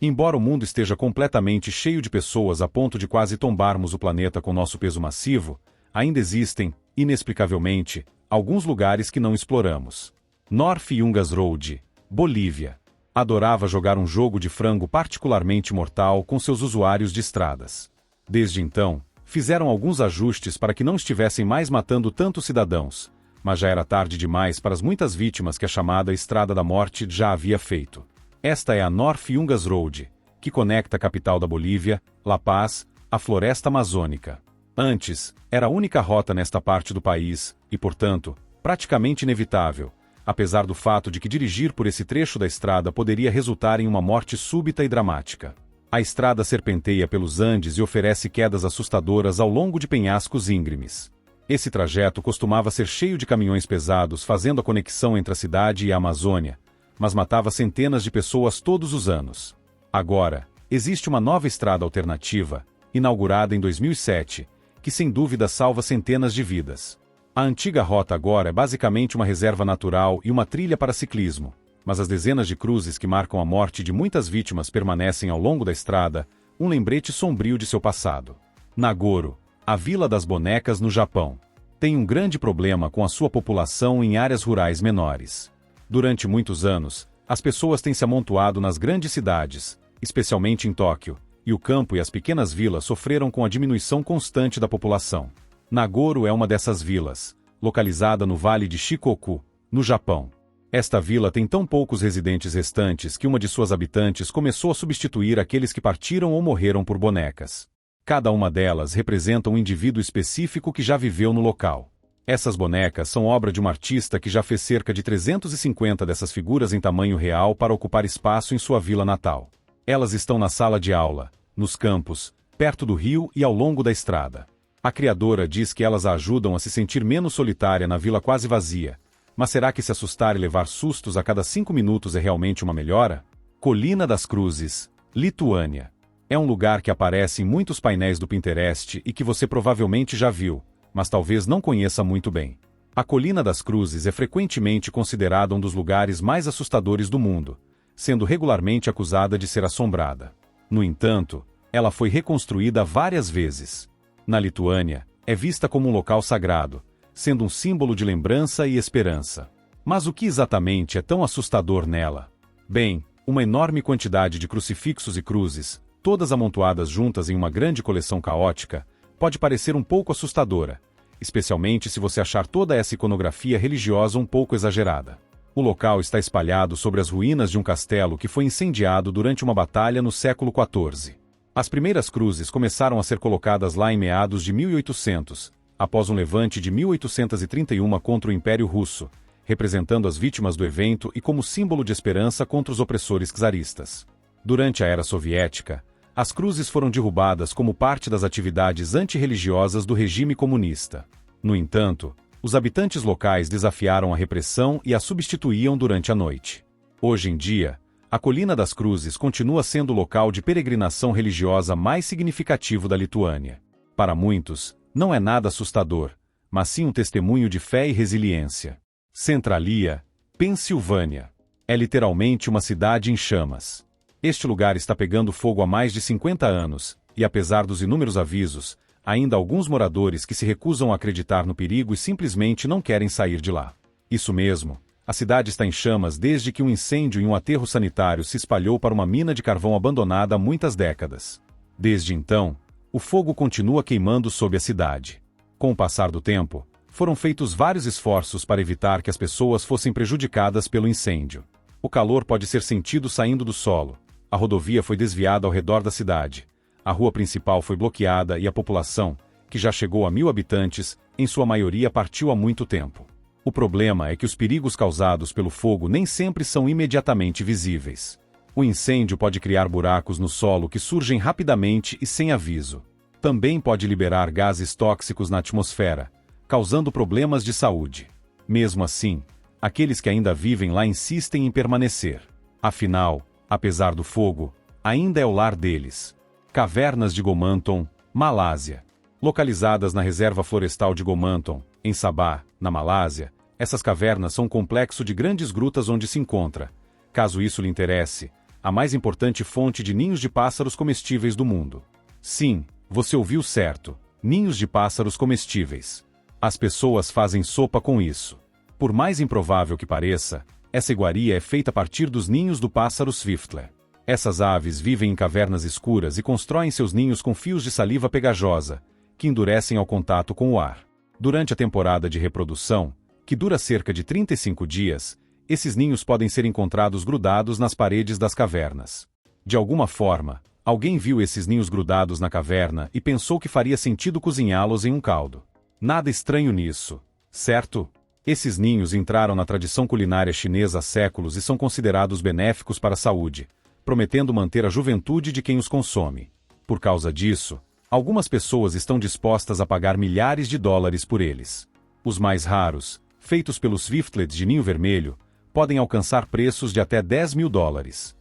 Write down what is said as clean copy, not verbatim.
Embora o mundo esteja completamente cheio de pessoas a ponto de quase tombarmos o planeta com nosso peso massivo, ainda existem, inexplicavelmente, alguns lugares que não exploramos. North Yungas Road, Bolívia. Adorava jogar um jogo de frango particularmente mortal com seus usuários de estradas. Desde então, fizeram alguns ajustes para que não estivessem mais matando tantos cidadãos, mas já era tarde demais para as muitas vítimas que a chamada Estrada da Morte já havia feito. Esta é a North Yungas Road, que conecta a capital da Bolívia, La Paz, à floresta amazônica. Antes, era a única rota nesta parte do país, e portanto, praticamente inevitável, apesar do fato de que dirigir por esse trecho da estrada poderia resultar em uma morte súbita e dramática. A estrada serpenteia pelos Andes e oferece quedas assustadoras ao longo de penhascos íngremes. Esse trajeto costumava ser cheio de caminhões pesados fazendo a conexão entre a cidade e a Amazônia, mas matava centenas de pessoas todos os anos. Agora, existe uma nova estrada alternativa, inaugurada em 2007, que sem dúvida salva centenas de vidas. A antiga rota agora é basicamente uma reserva natural e uma trilha para ciclismo, mas as dezenas de cruzes que marcam a morte de muitas vítimas permanecem ao longo da estrada, um lembrete sombrio de seu passado. Nagoro, a Vila das Bonecas no Japão, tem um grande problema com a sua população em áreas rurais menores. Durante muitos anos, as pessoas têm se amontoado nas grandes cidades, especialmente em Tóquio, e o campo e as pequenas vilas sofreram com a diminuição constante da população. Nagoro é uma dessas vilas, localizada no Vale de Shikoku, no Japão. Esta vila tem tão poucos residentes restantes que uma de suas habitantes começou a substituir aqueles que partiram ou morreram por bonecas. Cada uma delas representa um indivíduo específico que já viveu no local. Essas bonecas são obra de uma artista que já fez cerca de 350 dessas figuras em tamanho real para ocupar espaço em sua vila natal. Elas estão na sala de aula, nos campos, perto do rio e ao longo da estrada. A criadora diz que elas a ajudam a se sentir menos solitária na vila quase vazia. Mas será que se assustar e levar sustos a cada 5 minutos é realmente uma melhora? Colina das Cruzes, Lituânia. É um lugar que aparece em muitos painéis do Pinterest e que você provavelmente já viu, mas talvez não conheça muito bem. A Colina das Cruzes é frequentemente considerada um dos lugares mais assustadores do mundo, sendo regularmente acusada de ser assombrada. No entanto, ela foi reconstruída várias vezes. Na Lituânia, é vista como um local sagrado, sendo um símbolo de lembrança e esperança. Mas o que exatamente é tão assustador nela? Bem, uma enorme quantidade de crucifixos e cruzes, todas amontoadas juntas em uma grande coleção caótica, pode parecer um pouco assustadora, especialmente se você achar toda essa iconografia religiosa um pouco exagerada. O local está espalhado sobre as ruínas de um castelo que foi incendiado durante uma batalha no século XIV. As primeiras cruzes começaram a ser colocadas lá em meados de 1800, após um levante de 1831 contra o Império Russo, representando as vítimas do evento e como símbolo de esperança contra os opressores czaristas. Durante a era soviética, as cruzes foram derrubadas como parte das atividades antirreligiosas do regime comunista. No entanto, os habitantes locais desafiaram a repressão e a substituíam durante a noite. Hoje em dia, a Colina das Cruzes continua sendo o local de peregrinação religiosa mais significativo da Lituânia. Para muitos, não é nada assustador, mas sim um testemunho de fé e resiliência. Centralia, Pensilvânia. É literalmente uma cidade em chamas. Este lugar está pegando fogo há mais de 50 anos, e apesar dos inúmeros avisos, ainda há alguns moradores que se recusam a acreditar no perigo e simplesmente não querem sair de lá. Isso mesmo, a cidade está em chamas desde que um incêndio em um aterro sanitário se espalhou para uma mina de carvão abandonada há muitas décadas. Desde então, o fogo continua queimando sob a cidade. Com o passar do tempo, foram feitos vários esforços para evitar que as pessoas fossem prejudicadas pelo incêndio. O calor pode ser sentido saindo do solo. A rodovia foi desviada ao redor da cidade. A rua principal foi bloqueada e a população, que já chegou a 1000 habitantes, em sua maioria partiu há muito tempo. O problema é que os perigos causados pelo fogo nem sempre são imediatamente visíveis. O incêndio pode criar buracos no solo que surgem rapidamente e sem aviso. Também pode liberar gases tóxicos na atmosfera, causando problemas de saúde. Mesmo assim, aqueles que ainda vivem lá insistem em permanecer. Afinal, apesar do fogo, ainda é o lar deles. Cavernas de Gomanton, Malásia. Localizadas na reserva florestal de Gomanton, em Sabah, na Malásia, essas cavernas são um complexo de grandes grutas onde se encontra, caso isso lhe interesse, a mais importante fonte de ninhos de pássaros comestíveis do mundo. Sim, você ouviu certo, ninhos de pássaros comestíveis. As pessoas fazem sopa com isso. Por mais improvável que pareça, essa iguaria é feita a partir dos ninhos do pássaro Swiftler. Essas aves vivem em cavernas escuras e constroem seus ninhos com fios de saliva pegajosa, que endurecem ao contato com o ar. Durante a temporada de reprodução, que dura cerca de 35 dias, esses ninhos podem ser encontrados grudados nas paredes das cavernas. De alguma forma, alguém viu esses ninhos grudados na caverna e pensou que faria sentido cozinhá-los em um caldo. Nada estranho nisso, certo? Esses ninhos entraram na tradição culinária chinesa há séculos e são considerados benéficos para a saúde, prometendo manter a juventude de quem os consome. Por causa disso, algumas pessoas estão dispostas a pagar milhares de dólares por eles. Os mais raros, feitos pelos Swiftlets de ninho vermelho, podem alcançar preços de até $10.000.